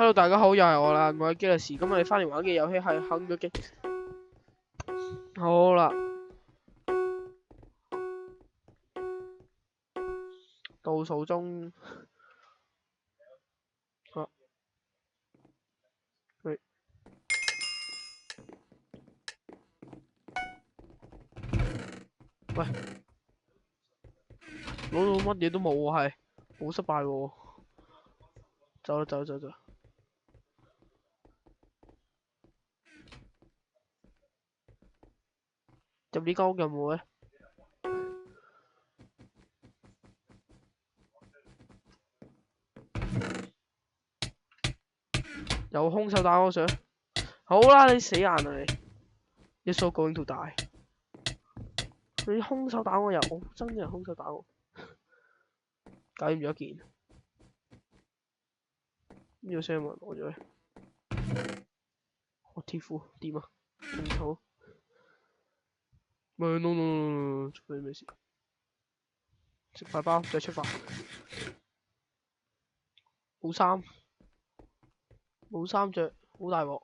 Hello，大家好，又係我啦，我係基利士，今日你翻嚟玩嘅遊戲係《肯德基》。好啦，倒數中，好，喂，攞到乜嘢都冇喎，係好失敗喎，走啦走啦走啦，入呢間屋有冇咧？有兇手打我上，好啦，你死硬啊你，You're so going to die。你兇手打我又，真嘅兇手打我，搞掂咗一件，呢個聲冇人攞咗咧，我鐵褲掂啊，唔好，no no no no no，做咩事？食塊包再出發，冇衫，冇衫着，好大鑊，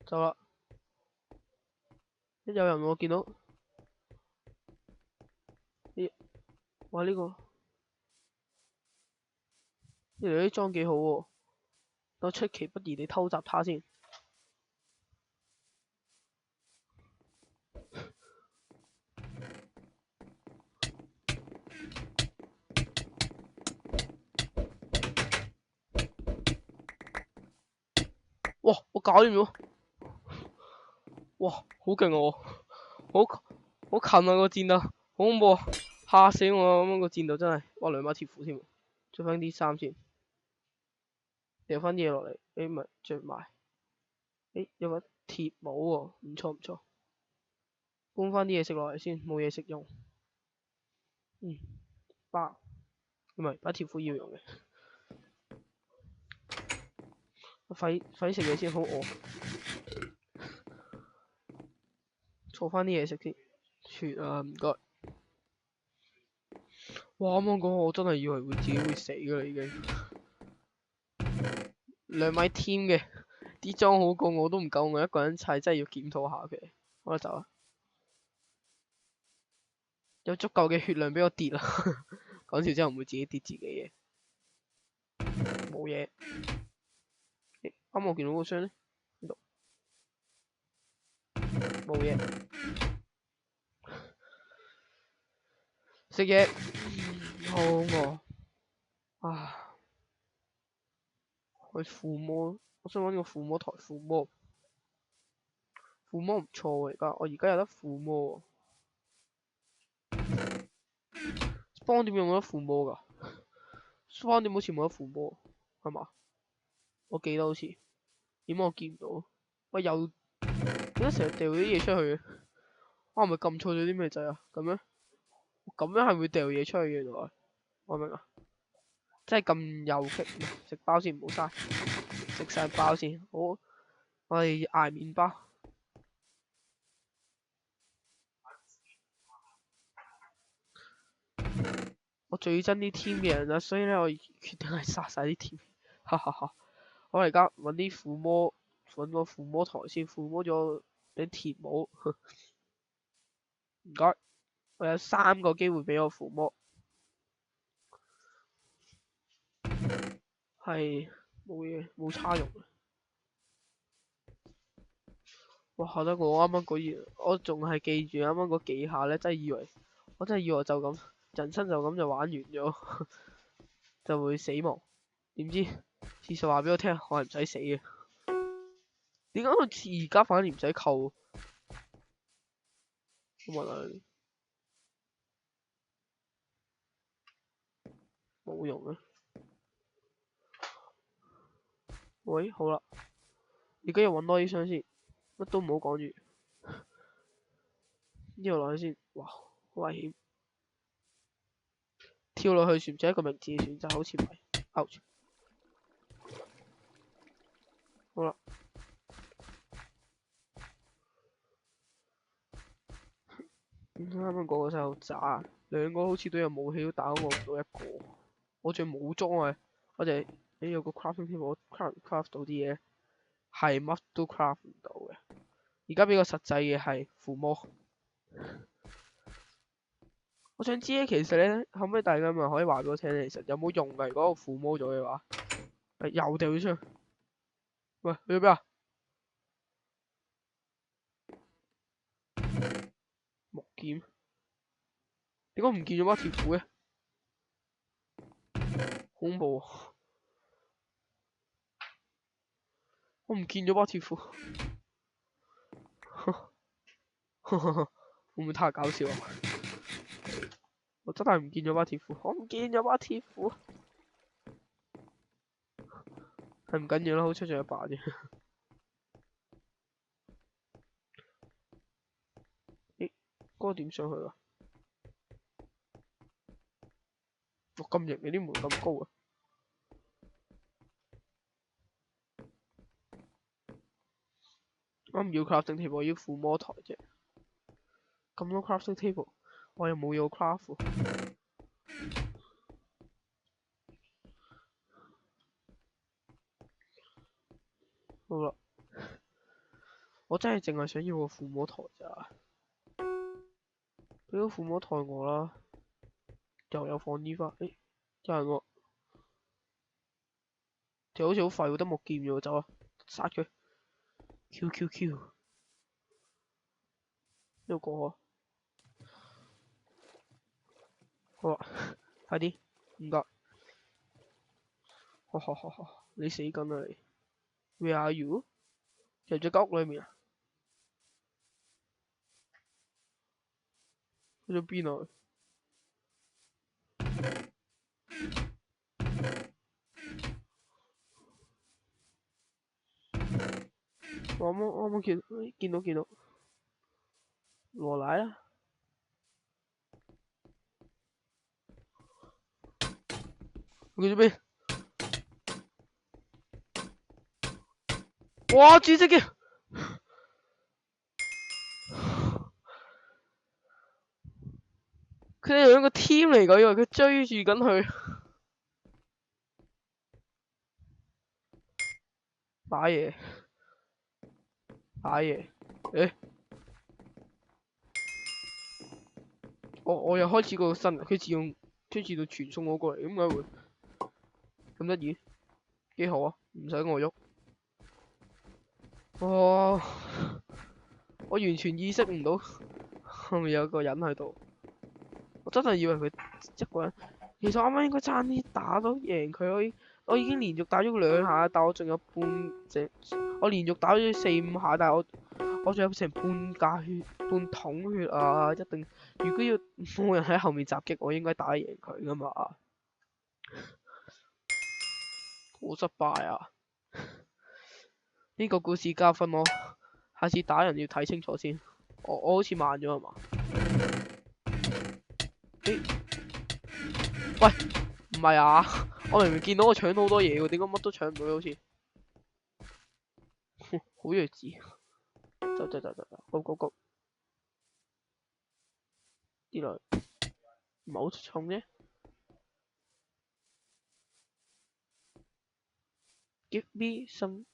走啦！一有人我見到，咦，哇呢個，呢條啲裝幾好喎，我出其不意地偷襲他先。哇！我搞掂咗，哇！好勁啊我，好近啊個戰鬥，好恐怖啊！嚇死我啊！咁樣個戰鬥真係，哇兩把鐵斧添，着翻啲衫先，掉翻啲嘢落嚟，誒咪着埋，誒有把鐵帽喎，唔錯唔錯，搬翻啲嘢食落嚟先，冇嘢食用，唔係把鐵斧要用嘅，快食嘢先，好餓，儲翻啲嘢食先，血啊唔該。哇！啱啱講我真係以為自己會死㗎啦已經。兩米 team 嘅啲裝好過我都唔夠我一個人砌，真係要檢討下佢。好啦，走啦，有足夠嘅血量俾我跌啦。講笑真係唔會自己跌自己嘅，冇嘢。啱我見到個箱咧，呢度冇嘢。食嘢，好餓啊！去附魔，我想揾個附魔台附魔。附魔唔錯喎，我而家有得附魔喎。幫點用得附魔㗎？幫點好似冇得附魔，係嘛？我記得好似，點解我見唔到？喂，又點解成日掉啲嘢出去嘅？我係咪撳錯咗啲咩掣啊？咁樣係會掉嘢出去嘅原來，我明啊！真係咁右擊，食包先唔好嘥，食晒包先。好，我哋捱麵包。我最憎啲 team 嘅人啦，所以咧我決定係殺晒啲 team。哈哈哈！我而家揾啲附魔，揾個附魔台先，附魔咗啲鐵帽。唔該，我有3個機會俾我附魔。係冇嘢，冇叉用。哇！嚇得我啱啱嗰嘢，我仲係記住啱啱嗰幾下咧，我真係以為就咁，人生就咁就玩完咗，就會死亡。點知事實話俾我聽，我係唔使死嘅。點解我而家反而唔使扣？我問下你，冇用啊！喂，好啦，而家又揾多啲箱先，乜都唔好講住。呢度落去先，哇，好危險！跳落去算唔算一個明智嘅選擇？好似唔係。Ouch！好啦，啱啱嗰個真係好渣，2個好似都有武器都打我唔到一個。我仲冇裝啊，我就係你有個 crafting table，我 craft 到啲嘢係乜都 craft 唔到嘅。而家比較實際嘅係附魔。我想知咧，其實咧，可唔可以大家咪可以話俾我聽，其實有冇用㗎？如果我附魔咗嘅話，又掉咗出去。喂，去咗邊啊？木劍，點解唔見咗把鐵斧嘅？恐怖啊！我唔見咗把鐵斧，會唔會太搞笑啊？我真係唔見咗把鐵斧，我唔見咗把鐵斧，係唔緊要啦，好出咗一把啫。咦，嗰個點上去啊？哇，咁型嘅啲門咁高啊！我唔要 crafting table，我要附魔台啫。咁多 crafting table，我又冇嘢 craft。好啦，我真係淨係想要個附魔台咋，俾個附魔台我啦。又有放衣花，誒，有人喎，條好似好廢喎，得木劍啫喎，走啊，殺佢 ！Q，呢度過啊！好啊，快啲，唔該。你死緊啦你 ！Where are you？ 入咗間屋裏面啊？去咗邊啊？我啱啱見到，羅奶啦！去咗邊？哇！主席嘅，佢哋兩個 team 嚟㗎，以為佢追住緊佢，打嘢，誒！我又開始個新，佢自動傳送我過嚟，點解會咁得意？幾好啊，唔使我喐。哇！我完全意識唔到後面有個人喺度，我真係以為佢一個人。其實我啱啱應該差啲打到贏佢，我已經連續打咗佢2下，但我仲有半隻，我連續打咗4、5下，但係我仲有成半架血、半桶血啊！一定，如果要冇人喺後面襲擊，我應該打贏佢噶嘛。好失敗啊！呢個故事教訓我，下次打人要睇清楚先。我好似慢咗係嘛？喂，唔係啊！我明明見到我搶到好多嘢喎，點解乜都搶唔到好似？好弱智！走，go！啲來唔係好重啫。Give me some。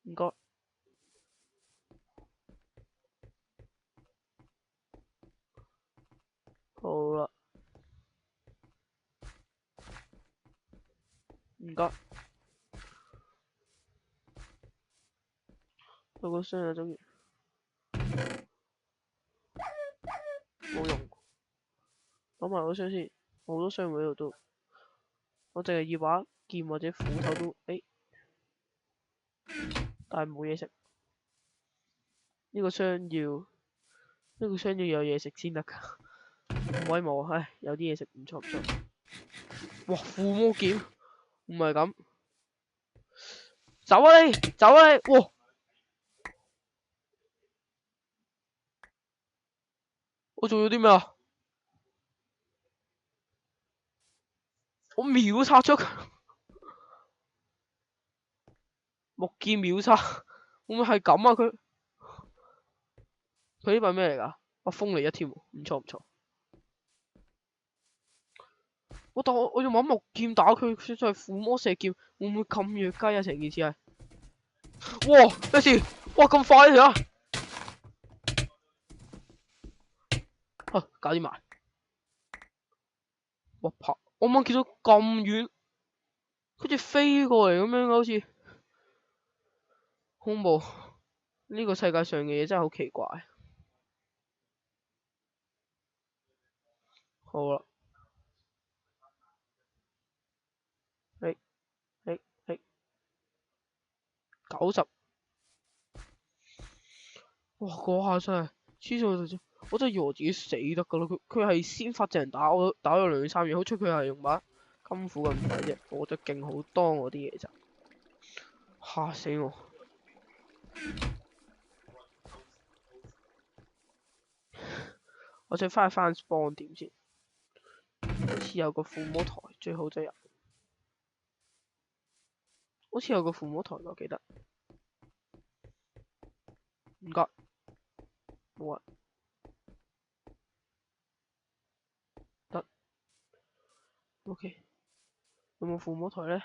唔該。好啦，唔該。有個箱啊，終於冇用。攞埋個箱先，好多箱喺度都。我淨係要把劍或者斧頭都，但係冇嘢食。呢個箱要有嘢食先得㗎，唔可以冇。唉，有啲嘢食唔錯。哇！附魔劍，唔係咁。走啊你！哇！我做咗啲咩啊？我秒殺咗佢，木劍秒殺，會唔會係咁啊？佢呢把咩嚟㗎？風嚟一添，唔錯。但我要揾木劍打佢，佢就係附魔射劍，會唔會咁弱雞啊？成件事係，哇咩事？哇咁快啊！搞掂埋。哇拍，我啱啱見到咁遠，好似飛過嚟咁樣，好似恐怖。呢個世界上嘅嘢真係好奇怪。好啦，誒誒90，哇嗰下真係黐線，我真係以為我自己死得㗎啦。佢係先發制人打我，打咗2、3嘢，好彩佢係用把金斧咁快啫，我覺得勁好多我啲嘢就嚇死我。我想翻去翻 spawn 點先，好似有個附魔台，最好就入。好似有個附魔台我記得。唔該，冇啊，得 OK。有冇附魔台咧？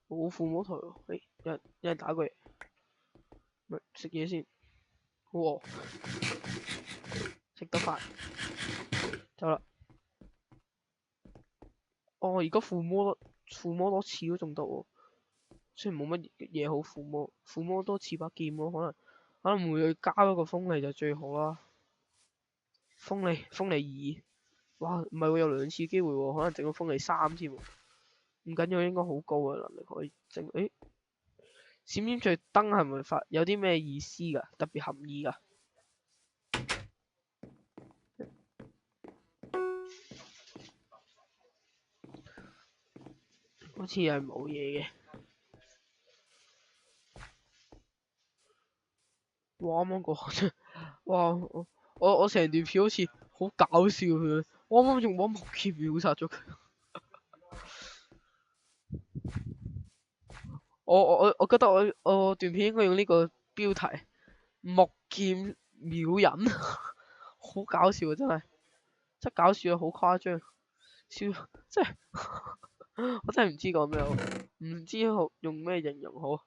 冇附魔台喎。有人打過嚟，咪食嘢先。好餓，食得快，走啦。哦，而家附魔多次都仲得喎，雖然冇乜嘢好附魔多次把劍咯，可能會加多個鋒利就最好啦。鋒利2，哇，唔係會有2次機會喎，可能整個鋒利3添喎。唔緊要，應該好高嘅能力可以整。閃閃最燈係咪有啲咩意思㗎？特別含義㗎？好似係冇嘢嘅。哇！啱啱嗰哇！我成段片好似好搞笑佢，我啱啱用把木劍秒殺咗佢。我覺得我段片應該用呢個標題木劍秒人，好搞笑啊！真搞笑啊，好誇張，笑真係我真係唔知講咩好，唔知用咩形容好。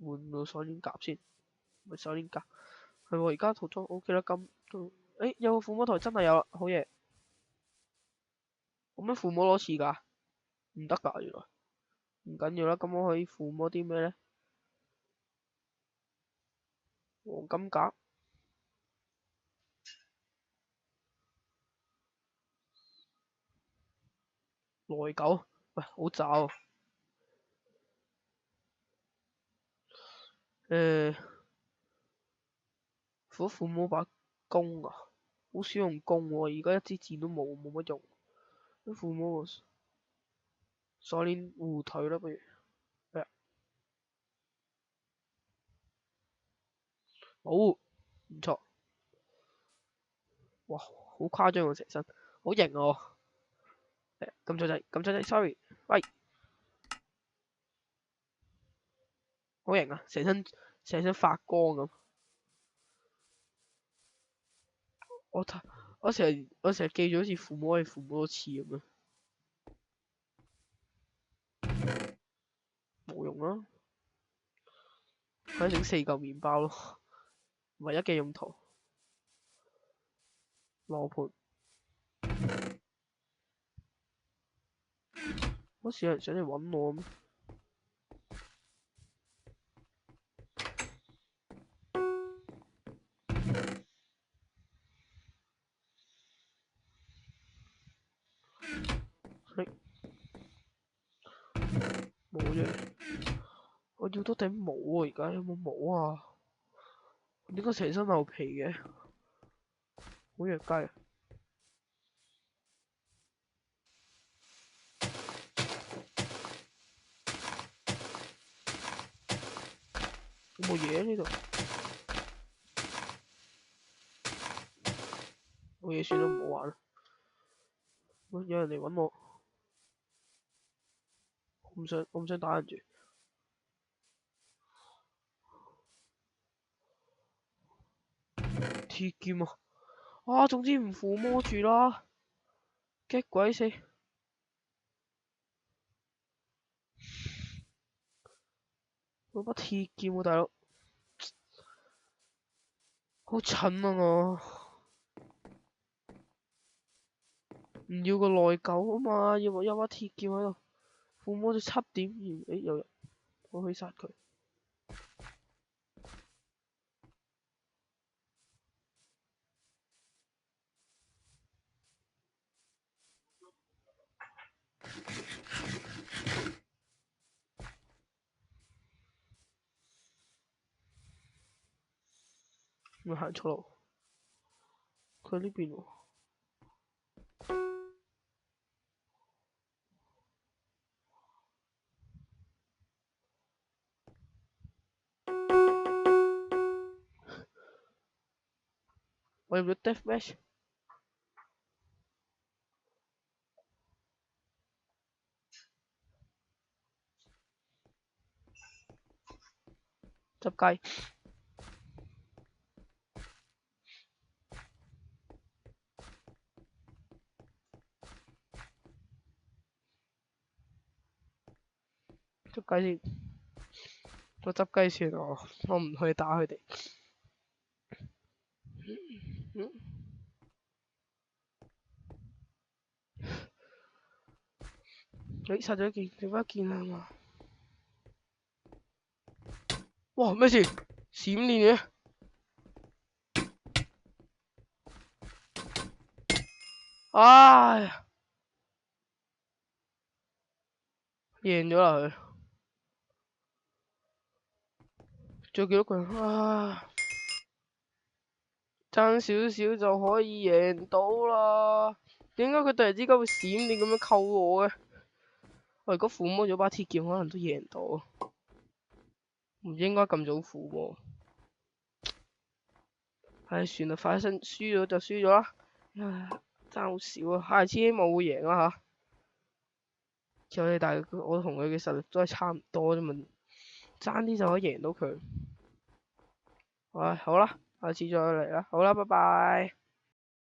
換到鎖鏈甲先，咪鎖鏈甲係喎。而家套裝 OK 啦，有個附魔台真係有啦，好嘢。咁樣附魔攞次㗎？唔得㗎，原來唔緊要啦。咁我可以附魔啲咩咧？黃金甲、內疚，喂，好渣喎。附魔把弓啊，好少用弓喎，而家一支箭都冇乜用。啲附魔鎖鏈護腿啦，不如。好，唔錯。哇，好誇張喎成身，好型喎。撳錯掣，sorry。喂，好型啊，成身發光咁。我成日記住好似附魔可以附魔多次咁樣，冇用啦。可以整4嚿麵包咯，唯一嘅用途。羅盤，好似有人上嚟揾我咁。冇啫，我要多頂帽啊！而家有冇帽啊？點解成身牛皮嘅？好弱雞啊！有冇嘢呢度？冇嘢算啦，唔好玩啦。有人嚟揾我，我唔想打人住。鐵劍啊！啊，總之唔附魔住啦，激鬼死！嗰把鐵劍喎，大佬，好蠢啊我！唔要個內疚啊嘛，要有把鐵劍喺度，附魔咗7點，誒有人，我可以殺佢。咪行錯路，佢呢邊喎。我入咗 deathmatch，執雞。執雞先，我執雞先我唔去打佢哋。誒，殺咗一件，剩翻一件啊嘛。哇！咩事？閃電嘅？唉呀！贏咗啦佢。仲有幾多個人？啊！爭少少就可以贏到啦。點解佢突然之間會閃電咁樣扣我嘅？我如果附魔咗把鐵劍，可能都贏到。唔應該咁早附魔。唉，算啦，反正輸咗就輸咗啦。唉，爭好少啊，下次希望會贏啦吓。其實我同佢嘅實力都係差唔多啫嘛，爭啲就可以贏到佢。唉，好啦，下次再嚟啦，好啦，拜拜。